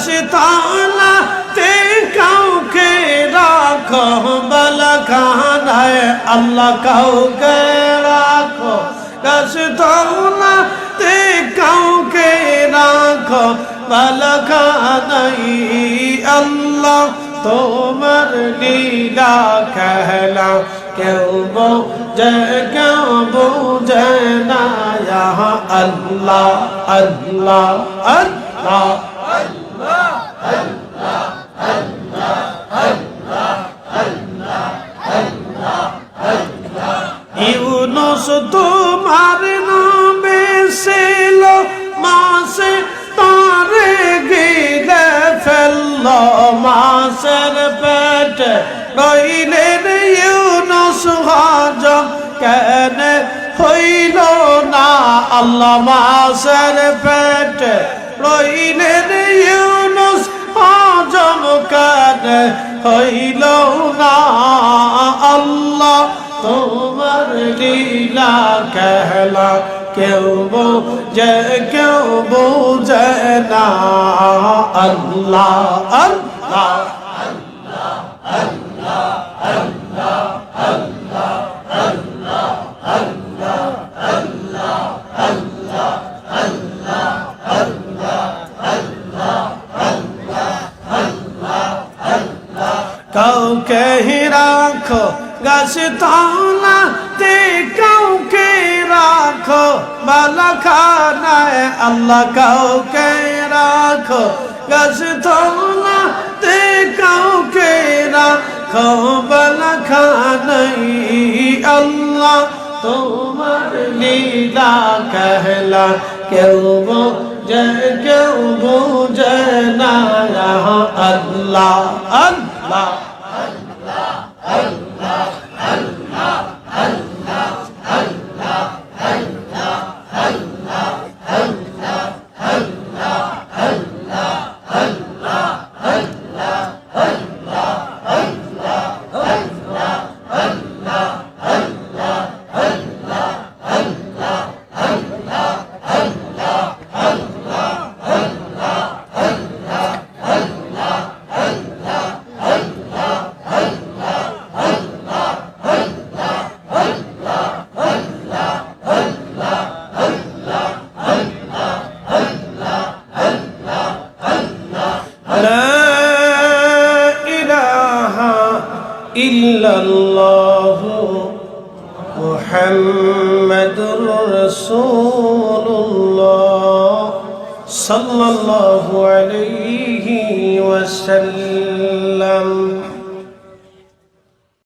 গাছতলাতে কাউকে রাখো বালাখানায় আল্লাহ কাউকে রাখো গাছতলাতে কাউকে রাখো বালাখানায় আল্লাহ তোমার লীলা খেলা কেউ বোঝে না আল্লাহ আল্লাহ আল্লাহ ইউনুস তোমার নামে ছিল মাসে তারে গিলে ফেলল মাসের পেট রইলেন ইউনুস হজম কেন হইল না আল্লাহ মাসের পেট রইলেন ইউনুস হজম কেন হইল না আল্লাহ তোমার লীলা খেলা কেউ বোঝে না আল্লাহ আল্লাহ কাউকে রাখো গাছতলাতে কাউকে রাখো বালাখানায় আল্লাহ কাউকে রাখো গাছতলাতে কাউকে রাখো বালাখানায় আল্লাহ তোমার লীলা খেলা কেউ বোঝে না আল্লাহ আল্লাহ ইল্লাল্লাহু মুহাম্মাদুর রাসূলুল্লাহ সাল্লাল্লাহু আলাইহি ওয়াসাল্লাম